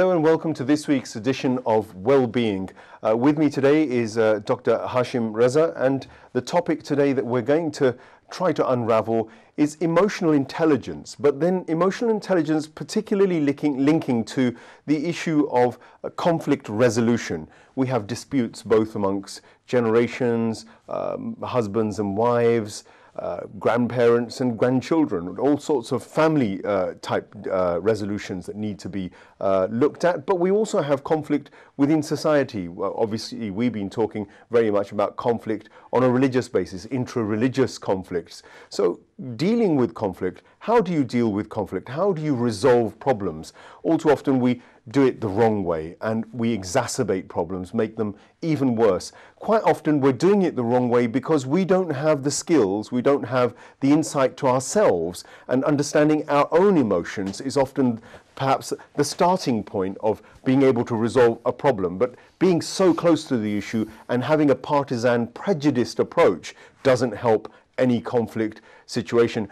Hello and welcome to this week's edition of Wellbeing. With me today is Dr. Hashim Reza, and the topic today that we're going to try to unravel is emotional intelligence, but then emotional intelligence particularly linking to the issue of conflict resolution. We have disputes both amongst generations, husbands and wives, grandparents and grandchildren, all sorts of family type resolutions that need to be looked at. But we also have conflict within society. Well, obviously, we've been talking very much about conflict on a religious basis, intra-religious conflicts. So dealing with conflict, how do you deal with conflict? How do you resolve problems? All too often we do it the wrong way and we exacerbate problems, make them even worse. Quite often we're doing it the wrong way because we don't have the skills, we don't have the insight to ourselves, and understanding our own emotions is often perhaps the starting point of being able to resolve a problem. But being so close to the issue and having a partisan, prejudiced approach doesn't help any conflict situation.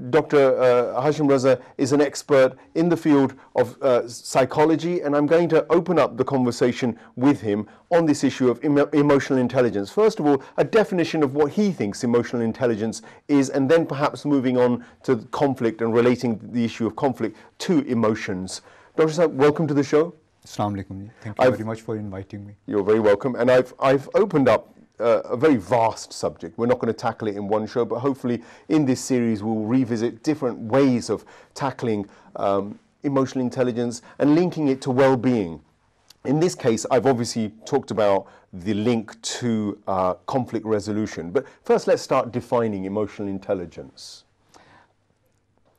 Dr. Hashim Reza is an expert in the field of psychology, and I'm going to open up the conversation with him on this issue of emotional intelligence. First of all, a definition of what he thinks emotional intelligence is, and then perhaps moving on to conflict and relating the issue of conflict to emotions. Dr. Reza, welcome to the show. Assalamu alaikum. Thank you very much for inviting me. You're very welcome. And I've opened up a very vast subject. We're not going to tackle it in one show, but hopefully in this series we'll revisit different ways of tackling emotional intelligence and linking it to well-being. In this case, I've obviously talked about the link to conflict resolution, but first let's start defining emotional intelligence.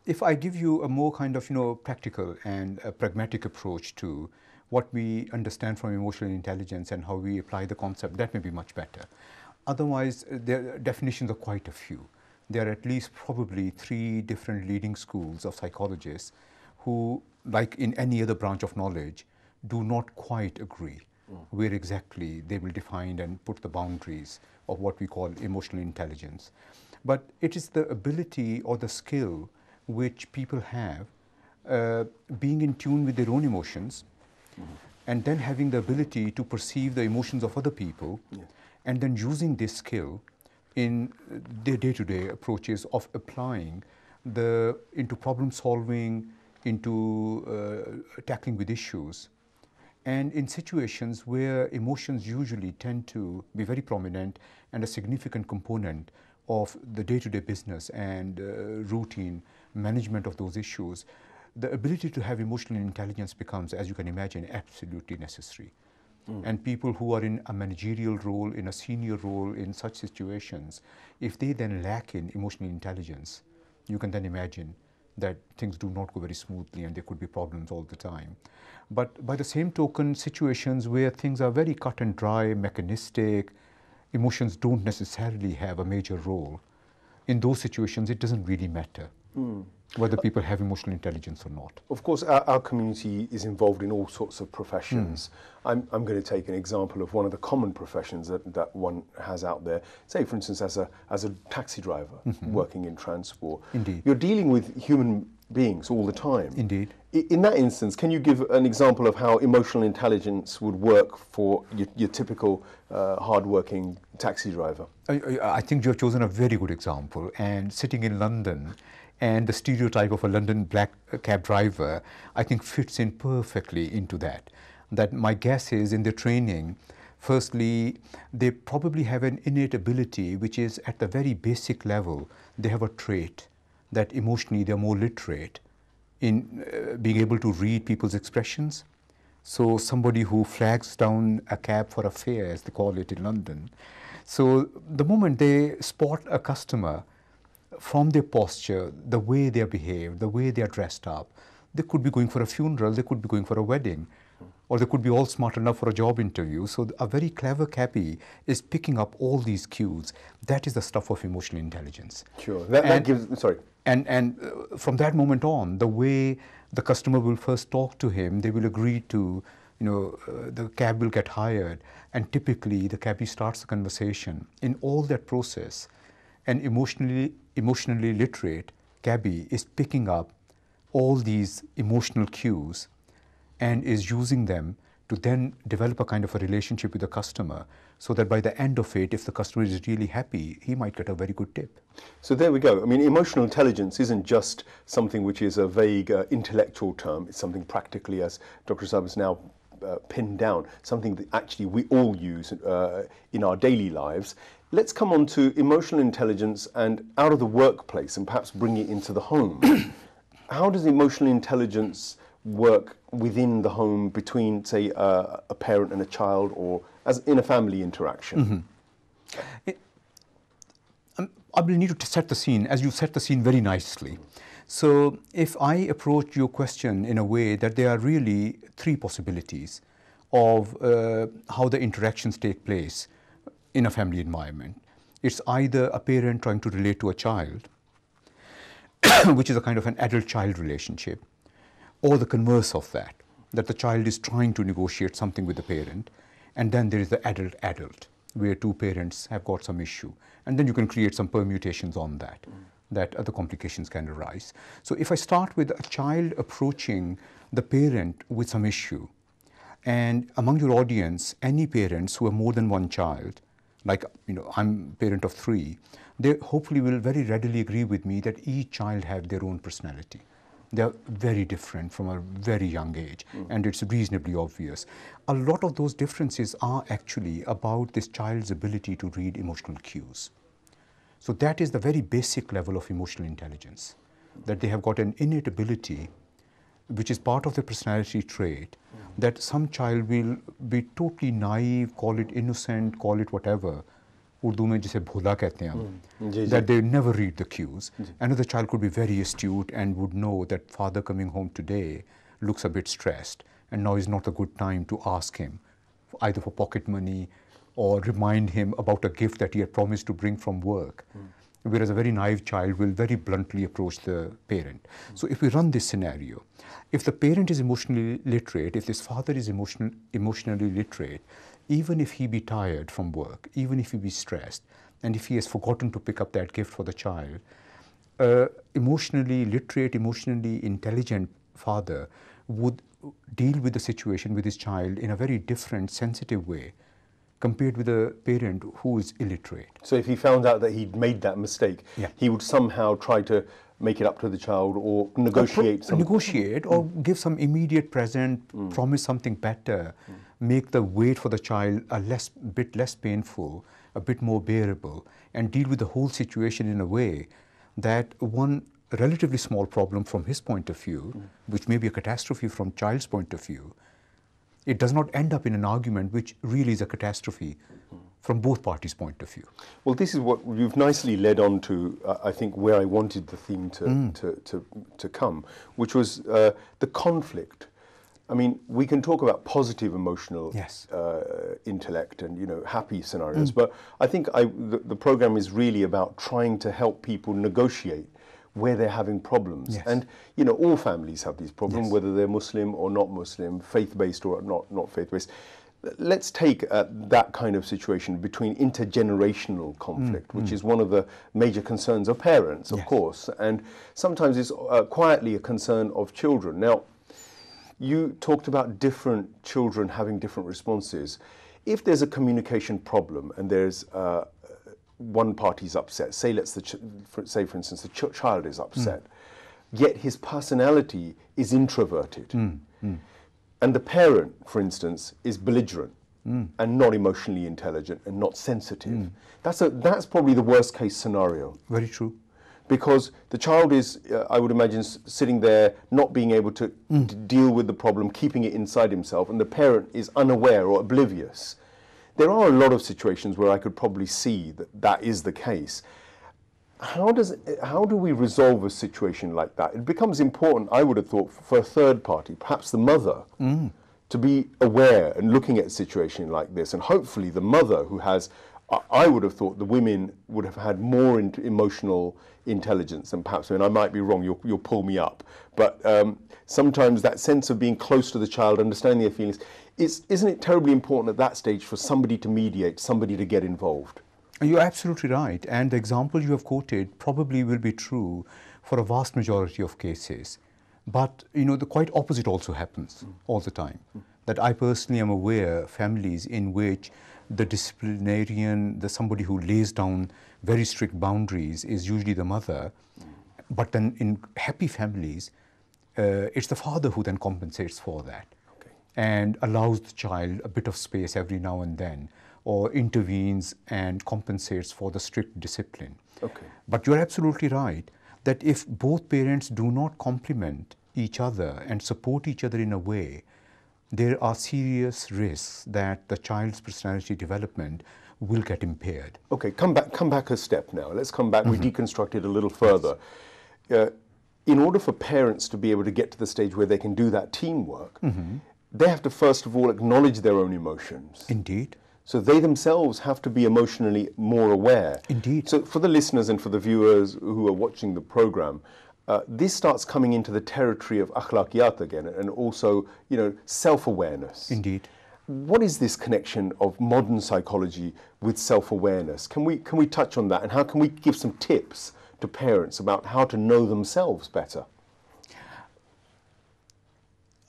If I give you a more kind of practical and a pragmatic approach to what we understand from emotional intelligence and how we apply the concept, that may be much better. Otherwise, the definitions are quite a few. There are at least probably 3 different leading schools of psychologists who, like in any other branch of knowledge, do not quite agree where exactly they will define and put the boundaries of what we call emotional intelligence. But it is the ability or the skill which people have being in tune with their own emotions, and then having the ability to perceive the emotions of other people, and then using this skill in their day-to-day approaches of applying into problem solving, into tackling with issues, and in situations where emotions usually tend to be very prominent and a significant component of the day-to-day business and routine management of those issues. The ability to have emotional intelligence becomes, as you can imagine, absolutely necessary. And people who are in a managerial role, in a senior role in such situations, if they then lack in emotional intelligence, you can then imagine that things do not go very smoothly and there could be problems all the time. But by the same token, situations where things are very cut and dry, mechanistic, emotions don't necessarily have a major role. In those situations, it doesn't really matter whether people have emotional intelligence or not. Of course, our community is involved in all sorts of professions. I'm going to take an example of one of the common professions that one has out there. Say, for instance, as a taxi driver working in transport. Indeed. You're dealing with human beings all the time. Indeed. In that instance, can you give an example of how emotional intelligence would work for your typical hard-working taxi driver? I think you have chosen a very good example. And sitting in London, and the stereotype of a London black cab driver, I think fits in perfectly into that. That my guess is in their training, firstly, they probably have an innate ability, which is at the very basic level, they have a trait that emotionally they're more literate in being able to read people's expressions. So somebody who flags down a cab for a fare, as they call it in London. So the moment they spot a customer, from their posture, the way they are behaved, the way they are dressed up, they could be going for a funeral, they could be going for a wedding, or they could be all smart enough for a job interview. So a very clever cabbie is picking up all these cues. That is the stuff of emotional intelligence. Sure. That gives, sorry. And from that moment on, the way the customer will first talk to him, they will agree to, the cab will get hired, and typically the cabbie starts the conversation. In all that process, an emotionally literate cabbie is picking up all these emotional cues and is using them to then develop a kind of a relationship with the customer, so that by the end of it, if the customer is really happy, he might get a very good tip. So there we go. I mean, emotional intelligence isn't just something which is a vague intellectual term. It's something practically, as Dr. Saab has now pinned down, something that actually we all use in our daily lives. Let's come on to emotional intelligence and out of the workplace and perhaps bring it into the home. How does emotional intelligence work within the home between, say, a parent and a child, or as in a family interaction? I will need to set the scene, as you set the scene very nicely. So if I approach your question in a way that there are really three possibilities of how the interactions take place in a family environment. It's either a parent trying to relate to a child, which is a kind of an adult-child relationship, or the converse of that, that the child is trying to negotiate something with the parent, and then there is the adult-adult, where two parents have got some issue. And then you can create some permutations on that, that other complications can arise. So if I start with a child approaching the parent with some issue, and among your audience, any parents who have more than one child, like, you know, I'm a parent of 3, they hopefully will very readily agree with me that each child have their own personality. They're very different from a very young age, and it's reasonably obvious. A lot of those differences are actually about this child's ability to read emotional cues. So that is the very basic level of emotional intelligence, that they have got an innate ability, which is part of the personality trait, that some child will be totally naive, call it innocent, call it whatever, Urdu mein jise bhola kehte hain, that they never read the cues. Another child could be very astute and would know that father coming home today looks a bit stressed, and now is not a good time to ask him either for pocket money or remind him about a gift that he had promised to bring from work. Whereas a very naive child will very bluntly approach the parent. So if we run this scenario, if the parent is emotionally literate, if this father is emotionally literate, even if he be tired from work, even if he be stressed, and if he has forgotten to pick up that gift for the child, emotionally literate, emotionally intelligent father would deal with the situation with his child in a very different, sensitive way compared with a parent who is illiterate. So if he found out that he'd made that mistake, he would somehow try to make it up to the child or negotiate something? Negotiate or give some immediate present, promise something better, make the wait for the child a bit less painful, a bit more bearable, and deal with the whole situation in a way that one relatively small problem from his point of view, which may be a catastrophe from child's point of view, it does not end up in an argument which really is a catastrophe from both parties' point of view. Well, this is what you've nicely led on to, I think, where I wanted the theme to come, which was the conflict. I mean, we can talk about positive emotional intellect and, you know, happy scenarios, but I think the program is really about trying to help people negotiate where they're having problems. And, you know, all families have these problems, whether they're Muslim or not Muslim, faith-based or not faith-based. Let's take that kind of situation between intergenerational conflict, which is one of the major concerns of parents, of course, and sometimes it's quietly a concern of children. Now, you talked about different children having different responses. If there's a communication problem and there's one party's upset, say for instance the child is upset, yet his personality is introverted, and the parent, for instance, is belligerent and not emotionally intelligent and not sensitive. That's probably the worst case scenario. Very true. Because the child is, I would imagine, sitting there not being able to deal with the problem, keeping it inside himself, and the parent is unaware or oblivious. There are a lot of situations where I could probably see that is the case. How do we resolve a situation like that? It becomes important, I would have thought, for a third party, perhaps the mother, to be aware and looking at a situation like this. And hopefully the mother who has, I would have thought the women would have had more emotional intelligence than perhaps, and I might be wrong, you'll pull me up. But sometimes that sense of being close to the child, understanding their feelings, isn't it terribly important at that stage for somebody to mediate, somebody to get involved? You're absolutely right. And the example you have quoted probably will be true for a vast majority of cases But the quite opposite also happens all the time. That I personally am aware families in which the disciplinarian, somebody who lays down very strict boundaries is usually the mother, but then in happy families, it's the father who then compensates for that and allows the child a bit of space every now and then, or intervenes and compensates for the strict discipline. Okay. But you're absolutely right that if both parents do not complement each other and support each other in a way, there are serious risks that the child's personality development will get impaired. Okay, come back a step now. Let's come back. We deconstruct it a little further. In order for parents to be able to get to the stage where they can do that teamwork, they have to first of all acknowledge their own emotions. Indeed. So they themselves have to be emotionally more aware. Indeed. So for the listeners and for the viewers who are watching the program, this starts coming into the territory of akhlaqiyat again, and also, self-awareness. Indeed. What is this connection of modern psychology with self-awareness? Can we touch on that, and how can we give some tips to parents about how to know themselves better?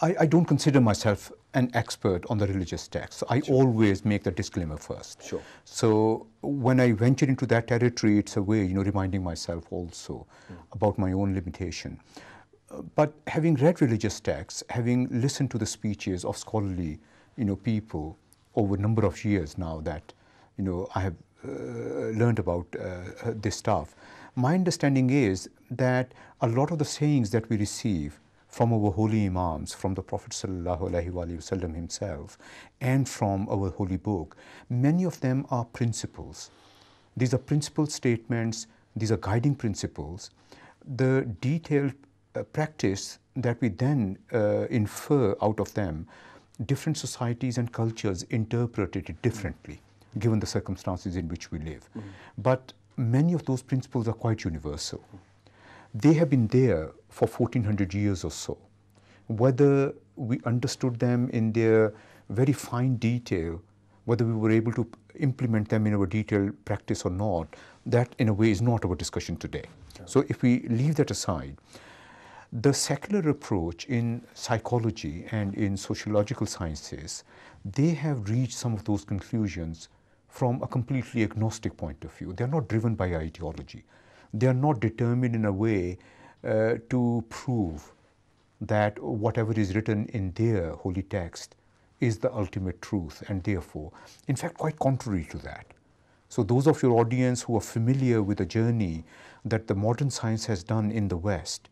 I don't consider myself an expert on the religious text. So I always make the disclaimer first. Sure. So when I venture into that territory, it's a way, reminding myself also about my own limitation. But having read religious texts, having listened to the speeches of scholarly, people over a number of years now that, I have learned about this stuff, my understanding is that a lot of the sayings that we receive from our holy imams, from the Prophet ﷺ himself, and from our holy book, many of them are principles. These are principle statements, these are guiding principles. The detailed practice that we then infer out of them, different societies and cultures interpret it differently, given the circumstances in which we live. But many of those principles are quite universal. They have been there for 1400 years or so. Whether we understood them in their very fine detail, whether we were able to implement them in our detailed practice or not, that in a way is not our discussion today. Yeah. So if we leave that aside, the secular approach in psychology and in sociological sciences, they have reached some of those conclusions from a completely agnostic point of view. They are not driven by ideology. They are not determined in a way to prove that whatever is written in their holy text is the ultimate truth, and therefore, in fact, quite contrary to that. So those of your audience who are familiar with the journey that the modern science has done in the West,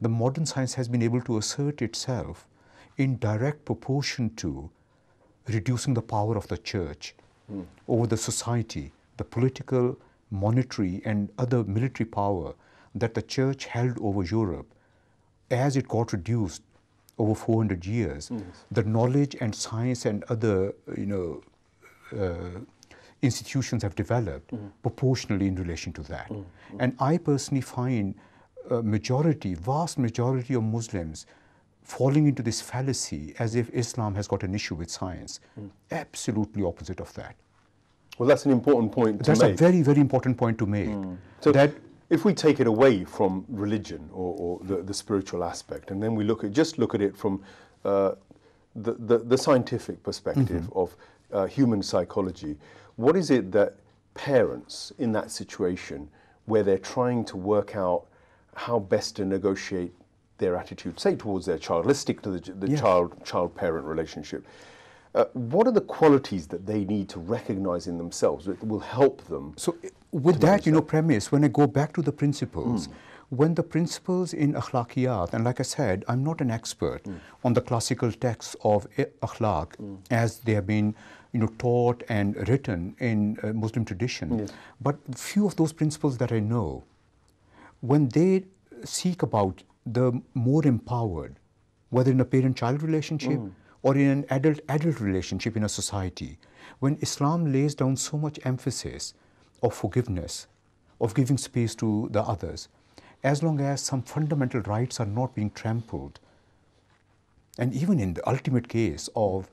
the modern science has been able to assert itself in direct proportion to reducing the power of the church over the society, the political, monetary and other military power that the church held over Europe. As it got reduced over 400 years, the knowledge and science and other institutions have developed proportionally in relation to that. And I personally find a vast majority of Muslims falling into this fallacy as if Islam has got an issue with science. Absolutely opposite of that. Well, that's an important point to make. That's a very, very important point to make. So that if we take it away from religion or the spiritual aspect, and then we look at it from the scientific perspective of human psychology, what is it that parents in that situation where they're trying to work out how best to negotiate their attitude, say towards their child, let's stick to the child-parent relationship, what are the qualities that they need to recognize in themselves that will help them? So with that, premise, when I go back to the principles, when the principles in akhlaqiyat, and like I said, I'm not an expert on the classical texts of akhlaq as they have been taught and written in Muslim tradition, but few of those principles that I know, when they seek about the more empowered, whether in a parent-child relationship or in an adult-adult relationship in a society, when Islam lays down so much emphasis of forgiveness, of giving space to the others, as long as some fundamental rights are not being trampled, and even in the ultimate case of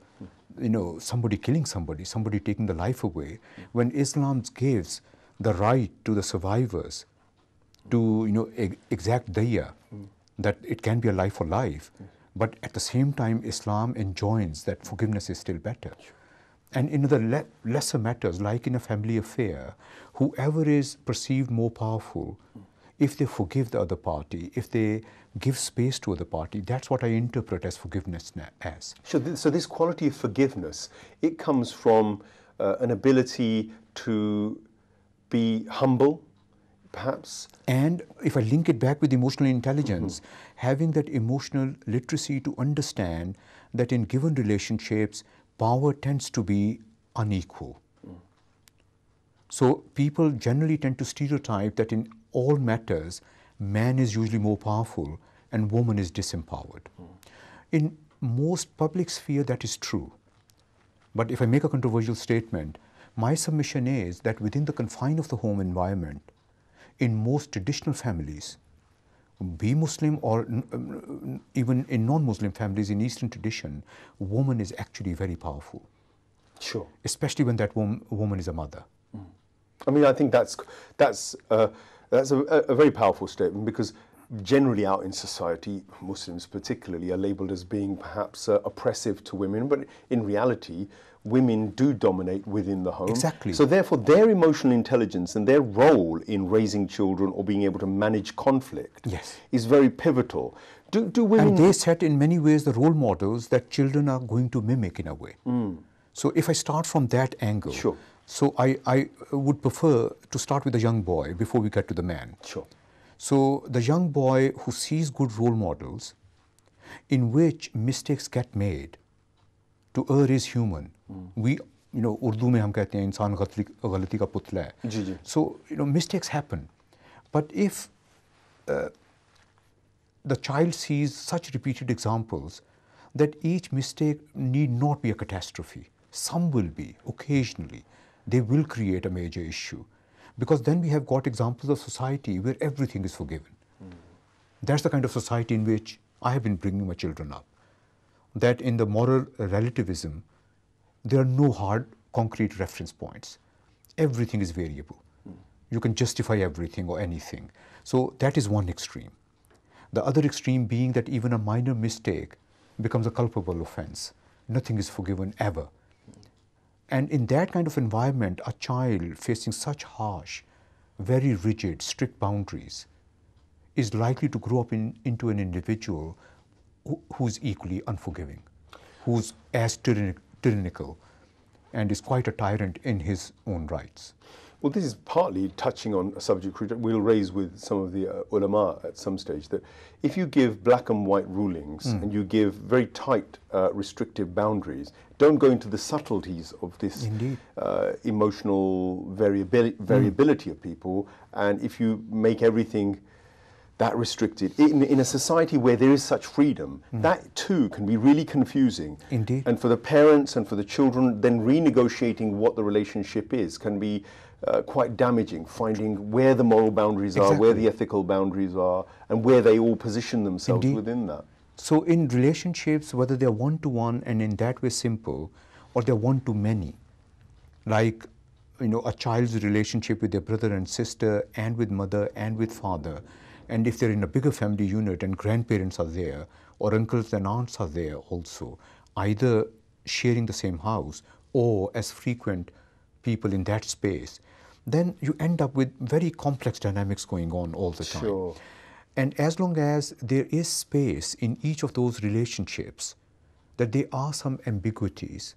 somebody killing somebody taking the life away, when Islam gives the right to the survivors to exact diyah, that it can be a life for life, but at the same time, Islam enjoins that forgiveness is still better. And in the lesser matters, like in a family affair, whoever is perceived more powerful, if they forgive the other party, if they give space to the other party, that's what I interpret as forgiveness as. So this quality of forgiveness, it comes from an ability to be humble, perhaps? And if I link it back with emotional intelligence, having that emotional literacy to understand that in given relationships, power tends to be unequal. So people generally tend to stereotype that in all matters, man is usually more powerful and woman is disempowered. In most public sphere, that is true. But if I make a controversial statement, my submission is that within the confine of the home environment, in most traditional families, be Muslim or even in non-Muslim families in Eastern tradition, woman is actually very powerful. Sure. Especially when that woman is a mother. I mean, I think that's a very powerful statement, because generally out in society, Muslims particularly are labelled as being perhaps oppressive to women, but in reality, women do dominate within the home. Exactly. So therefore, their emotional intelligence and their role in raising children or being able to manage conflict is very pivotal. Do women... And they set in many ways the role models that children are going to mimic in a way. So if I start from that angle, Sure. So I would prefer to start with the young boy before we get to the man. Sure. So the young boy who sees good role models in which mistakes get made, to err is human. We, Urdu mein hum kehte hain, insaan galati ka putla hai. So, mistakes happen. But if the child sees such repeated examples that each mistake need not be a catastrophe, some will be, occasionally, they will create a major issue. Because then we have got examples of society where everything is forgiven. That's the kind of society in which I have been bringing my children up. That in the moral relativism, there are no hard, concrete reference points. Everything is variable. You can justify everything or anything. So that is one extreme. The other extreme being that even a minor mistake becomes a culpable offense. Nothing is forgiven ever. And in that kind of environment, a child facing such harsh, very rigid, strict boundaries is likely to grow up into an individual who's equally unforgiving, who's as tyrannical, and is quite a tyrant in his own rights. Well, this is partly touching on a subject we'll raise with some of the ulama at some stage, that if you give black and white rulings and you give very tight, restrictive boundaries, don't go into the subtleties of this emotional variability of people, and if you make everything that restricted, in a society where there is such freedom, that too can be really confusing. Indeed. And for the parents and for the children, then renegotiating what the relationship is can be quite damaging, finding where the moral boundaries are, where the ethical boundaries are, and where they all position themselves within that. So in relationships, whether they're one-to-one and in that way simple, or they're one-to-many, like a child's relationship with their brother and sister, and with mother and with father, and if they're in a bigger family unit and grandparents are there, or uncles and aunts are there also, either sharing the same house or as frequent people in that space, then you end up with very complex dynamics going on all the time. Sure. And as long as there is space in each of those relationships, that there are some ambiguities,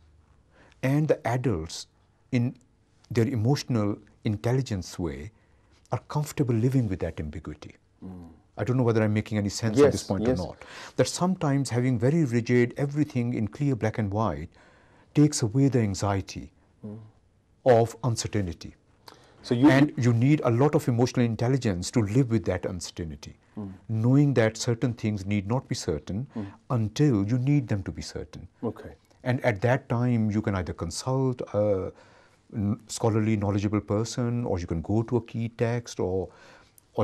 and the adults in their emotional intelligence way are comfortable living with that ambiguity. I don't know whether I'm making any sense at this point or not. That sometimes having very rigid, everything in clear black and white takes away the anxiety of uncertainty. So you need a lot of emotional intelligence to live with that uncertainty, knowing that certain things need not be certain until you need them to be certain. Okay. And at that time, you can either consult a scholarly, knowledgeable person, or you can go to a key text, or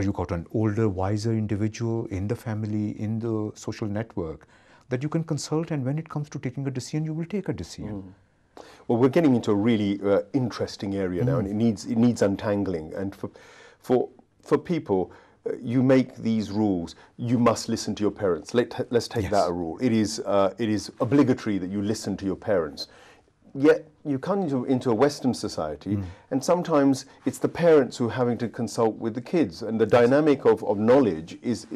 you got an older, wiser individual in the family, in the social network, that you can consult, and when it comes to taking a decision, you will take a decision. Well, we're getting into a really interesting area now, and it needs untangling. And for people, you make these rules. You must listen to your parents. Let's take that a rule. It is obligatory that you listen to your parents. Yet you come into a Western society, and sometimes it's the parents who are having to consult with the kids, and the dynamic of knowledge is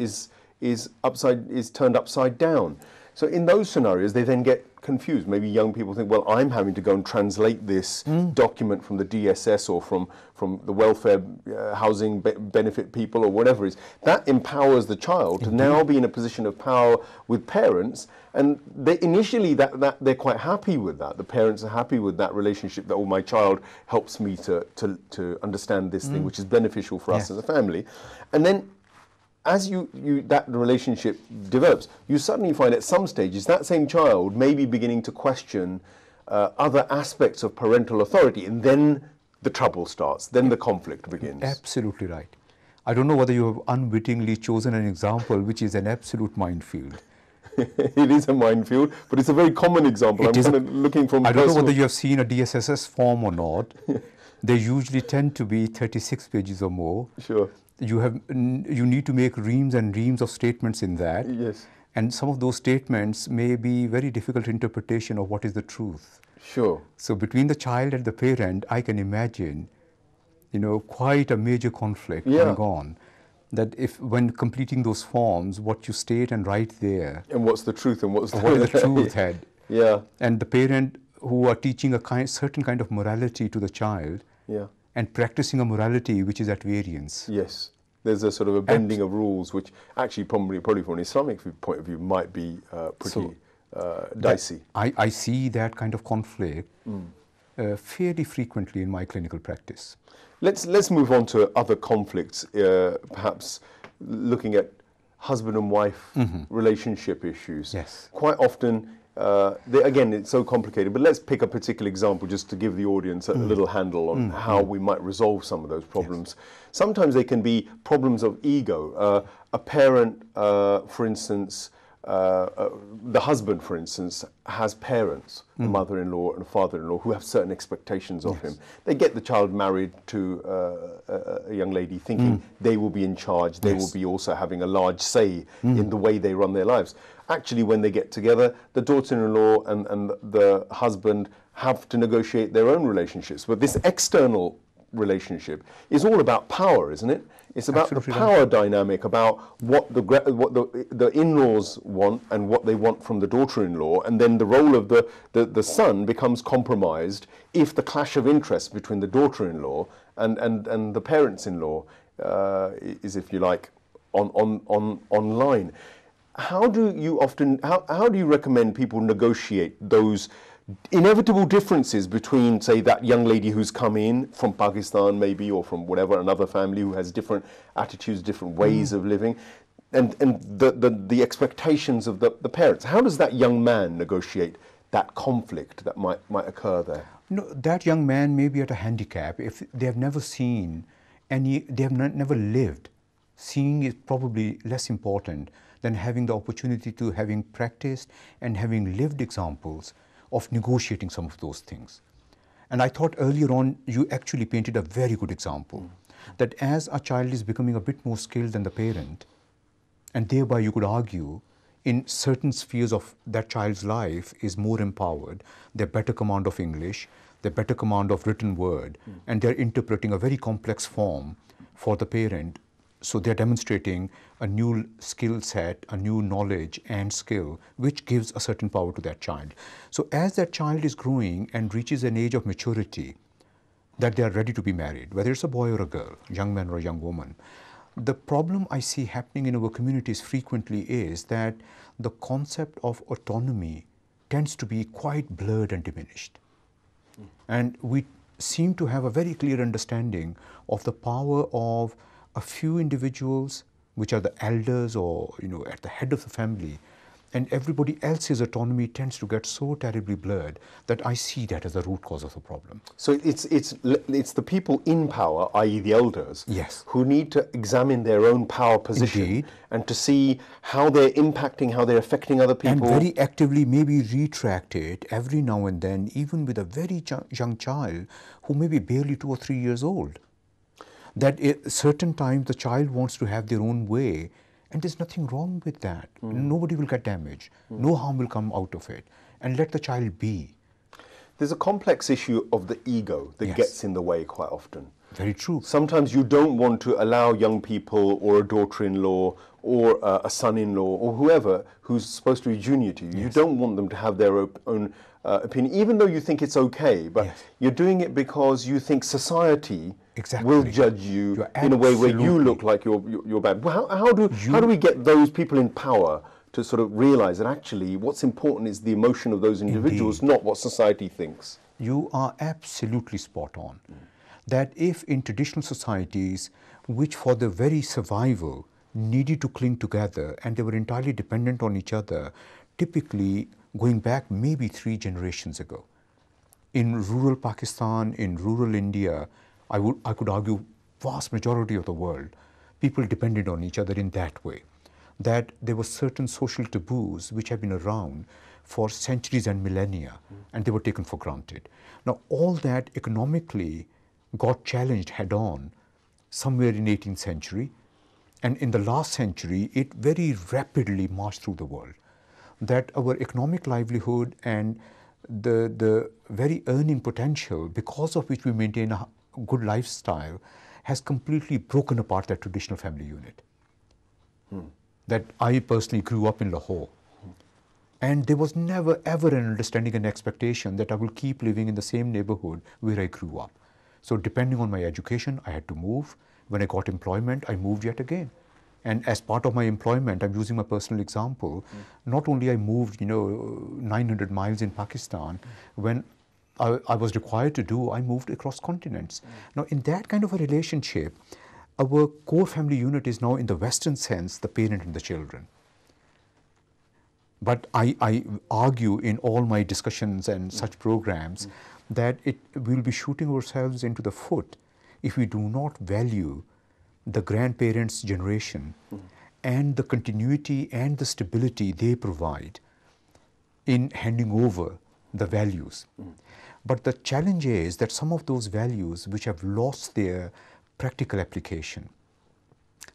turned upside down. So in those scenarios, they then get confused. Maybe young people think, well, I'm having to go and translate this document from the DSS or from the welfare housing benefit people or whatever it is. That empowers the child to now be in a position of power with parents. And initially they're quite happy with that. The parents are happy with that relationship, that, oh, my child helps me to understand this thing, which is beneficial for us as a family. And then as that relationship develops, you suddenly find at some stages that same child may be beginning to question other aspects of parental authority, and then the trouble starts, then the conflict begins. Absolutely right. I don't know whether you have unwittingly chosen an example which is an absolute minefield. It is a minefield, but it's a very common example. I'm kind of looking from I don't know whether you have seen a DSSS form or not. They usually tend to be 36 pages or more. Sure. You need to make reams and reams of statements in that. Yes. And some of those statements may be very difficult interpretation of what is the truth. Sure. So between the child and the parent, I can imagine, quite a major conflict going on. That if when completing those forms, what you state and write there. And what's the truth and what's what is the truth head. Yeah. And the parent who are teaching a certain kind of morality to the child. Yeah. And practicing a morality which is at variance. Yes. There's a sort of a bending of rules, which actually probably from an Islamic point of view might be pretty dicey. I see that kind of conflict fairly frequently in my clinical practice. Let's move on to other conflicts, perhaps looking at husband and wife relationship issues. Yes. Quite often, again, it's so complicated, but let's pick a particular example just to give the audience a little handle on how we might resolve some of those problems. Yes. Sometimes they can be problems of ego. A parent, for instance, the husband, for instance, has parents, a mother-in-law and a father-in-law, who have certain expectations of him. They get the child married to a young lady thinking they will be in charge, they will be also having a large say in the way they run their lives. Actually, when they get together, the daughter-in-law and the husband have to negotiate their own relationships. But this external relationship is all about power, isn't it? It's about the power dynamic, about what the in-laws want and what they want from the daughter-in-law, and then the role of the son becomes compromised if the clash of interests between the daughter-in-law and the parents-in-law is, if you like, online. How do you recommend people negotiate those inevitable differences between, say, that young lady who's come in from Pakistan maybe, or from whatever, another family who has different attitudes, different ways of living, and the expectations of the parents? How does that young man negotiate that conflict that might occur there? That young man may be at a handicap if they have never seen they have never lived. Seeing is probably less important than having the opportunity to having practiced and having lived examples of negotiating some of those things. And I thought earlier on you actually painted a very good example that as a child is becoming a bit more skilled than the parent, and thereby you could argue in certain spheres of that child's life is more empowered, they're better command of English, they're better command of written word, and they're interpreting a very complex form for the parent. So they're demonstrating a new skill set, a new knowledge and skill, which gives a certain power to that child. So as that child is growing and reaches an age of maturity, that they are ready to be married, whether it's a boy or a girl, young man or a young woman, the problem I see happening in our communities frequently is that the concept of autonomy tends to be quite blurred and diminished. And we seem to have a very clear understanding of the power of a few individuals, which are the elders or at the head of the family, and everybody else's autonomy tends to get so terribly blurred that I see that as the root cause of the problem. So it's the people in power, i.e. the elders, yes, who need to examine their own power position. Indeed. And to see how they're impacting, how they're affecting other people. And very actively maybe retract it every now and then, even with a very young child who may be barely 2 or 3 years old. That at certain times the child wants to have their own way, and there's nothing wrong with that. Nobody will get damaged. No harm will come out of it. And let the child be. There's a complex issue of the ego that Yes. gets in the way quite often. Very true. Sometimes you don't want to allow young people or a daughter-in-law or a son-in-law or whoever who's supposed to be junior to you, you don't want them to have their own opinion, even though you think it's okay, but Yes. you're doing it because you think society Exactly. will judge you You're in a way where you absolutely- look like you're bad. Well, how do we get those people in power to sort of realize that actually what's important is the emotion of those individuals, not what society thinks? You are absolutely spot on. That if in traditional societies, which for their very survival needed to cling together and they were entirely dependent on each other, typically going back maybe 3 generations ago. In rural Pakistan, in rural India, I could argue vast majority of the world, people depended on each other in that way. That there were certain social taboos which have been around for centuries and millennia, and they were taken for granted. Now, all that economically got challenged head on somewhere in 18th century, and in the last century, it very rapidly marched through the world. That our economic livelihood and the very earning potential, because of which we maintain a good lifestyle, has completely broken apart that traditional family unit. That I personally grew up in Lahore. And there was never ever an understanding and expectation that I will keep living in the same neighborhood where I grew up. So depending on my education, I had to move. When I got employment, I moved yet again. And as part of my employment, I'm using my personal example, not only I moved, 900 miles in Pakistan, when I was required to do, I moved across continents. Now, in that kind of a relationship, our core family unit is now, in the Western sense, the parent and the children. But I argue in all my discussions and such programs that we'll be shooting ourselves into the foot if we do not value the grandparents' generation and the continuity and the stability they provide in handing over the values. But the challenge is that some of those values which have lost their practical application,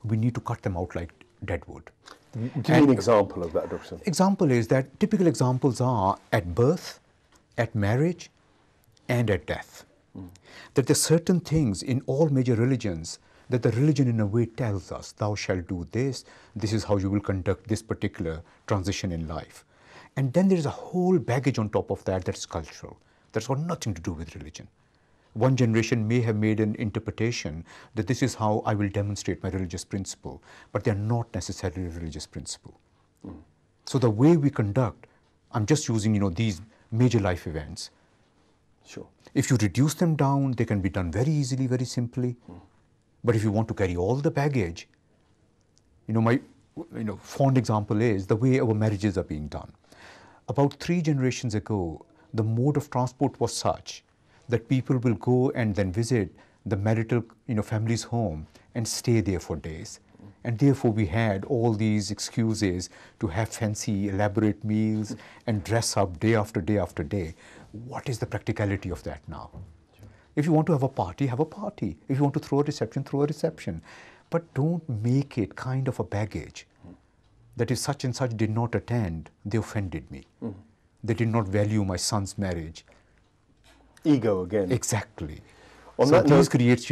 we need to cut them out like dead wood. Give me an example of that, Dr. Example is that typical examples are at birth, at marriage, and at death. That there are certain things in all major religions that the religion in a way tells us, thou shalt do this, this is how you will conduct this particular transition in life. And then there is a whole baggage on top of that that's cultural. That's got nothing to do with religion. One generation may have made an interpretation that this is how I will demonstrate my religious principle, but they're not necessarily a religious principle. So the way we conduct, I'm just using these major life events. Sure. If you reduce them down, they can be done very easily, very simply. But if you want to carry all the baggage, my fond example is the way our marriages are being done. About 3 generations ago, the mode of transport was such that people will go and then visit the marital family's home and stay there for days. And therefore we had all these excuses to have fancy, elaborate meals and dress up day after day after day. What is the practicality of that now? If you want to have a party, have a party. If you want to throw a reception. But don't make it kind of a baggage that if such and such did not attend, they offended me. They did not value my son's marriage. Ego again. Exactly. On so that this note, creates,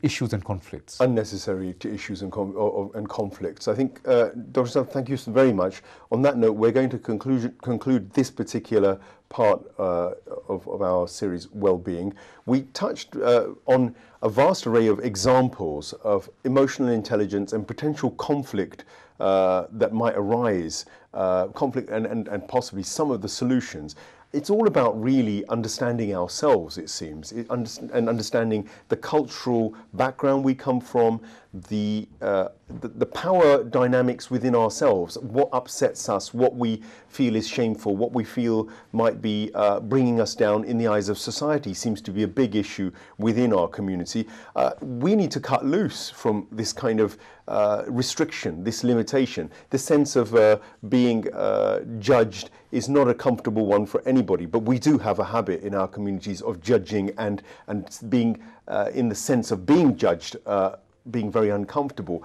issues and conflicts. Unnecessary issues and conflicts. I think, Dr. Sam, thank you very much. On that note, we're going to conclude this particular part of our series, Wellbeing. We touched on a vast array of examples of emotional intelligence and potential conflict that might arise, conflict and possibly some of the solutions. It's all about really understanding ourselves, it seems, and understanding the cultural background we come from, the power dynamics within ourselves, what upsets us, what we feel is shameful, what we feel might be bringing us down in the eyes of society seems to be a big issue within our community. We need to cut loose from this kind of restriction, this limitation, this sense of being judged is not a comfortable one for anybody. But we do have a habit in our communities of judging and being, in the sense of being judged, being very uncomfortable.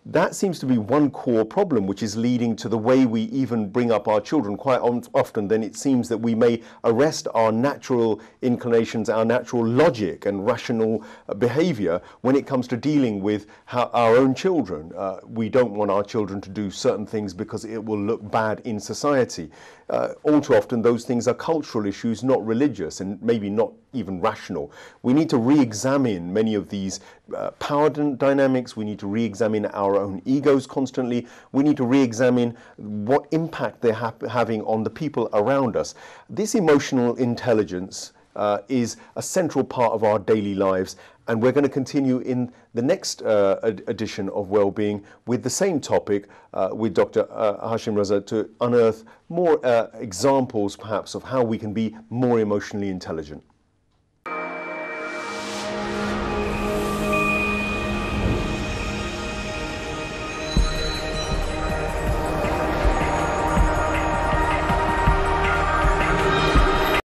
That seems to be one core problem, which is leading to the way we even bring up our children. Quite often then it seems that we may arrest our natural inclinations, our natural logic and rational behavior when it comes to dealing with our own children. We don't want our children to do certain things because it will look bad in society. All too often those things are cultural issues, not religious, and maybe not even rational. We need to re-examine many of these power dynamics. We need to re-examine our own egos constantly. We need to re-examine what impact they're having on the people around us. This emotional intelligence is a central part of our daily lives, and we're going to continue in the next edition of Wellbeing with the same topic with Dr. Hashim Raza to unearth more examples perhaps of how we can be more emotionally intelligent.